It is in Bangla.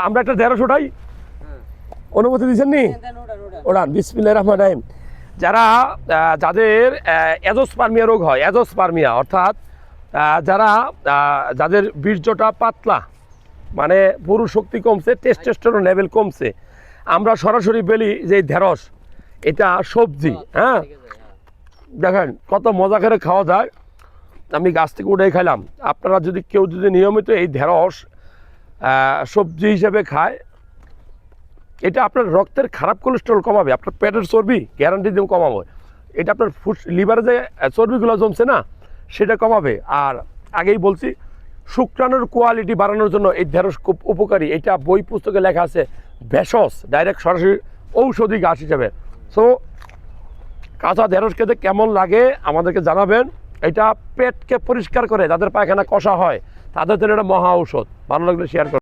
আমরা একটা 150 উঠাই, অনুমতি দিচ্ছেন নি? ওড়ান, বিসমিল্লাহির রহমানির রহিম। যারা যাদের অ্যাজোস্পার্মিয়া রোগ হয়, অ্যাজোস্পার্মিয়া অর্থাৎ যাদের বীর্যটা পাতলা, মানে পুরুষ শক্তি কমছে, টেস্টোস্টেরন লেভেল কমছে, আমরা সরাসরি বলি যে ঢেঁড়স এটা সবজি। হ্যাঁ, দেখেন কত মজা করে খাওয়া যায়। আমি গাছ থেকে উঠেই খাইলাম। আপনারা যদি কেউ যদি নিয়মিত এই ঢেঁড়স সবজি হিসেবে খায়, এটা আপনার রক্তের খারাপ কোলেস্টেরল কমাবে, আপনার পেটের চর্বি গ্যারান্টি দিয়ে কমাবে। এটা আপনার লিভারে যে চর্বিগুলো জমছে না, সেটা কমাবে। আর আগেই বলছি, শুক্রাণুর কোয়ালিটি বাড়ানোর জন্য এই ঢেঁড়স খুব উপকারী। এটা বই পুস্তকে লেখা আছে ভেষজ, ডাইরেক্ট সরাসরি ঔষধি গাছ হিসেবে। সো কাঁচা ঢেঁড়স খেতে কেমন লাগে আমাদেরকে জানাবেন। এটা পেটকে পরিষ্কার করে, যাদের পায়খানা কষা হয় তাদের জন্য এটা মহা ঔষধ। ভালো লাগলে শেয়ার করুন।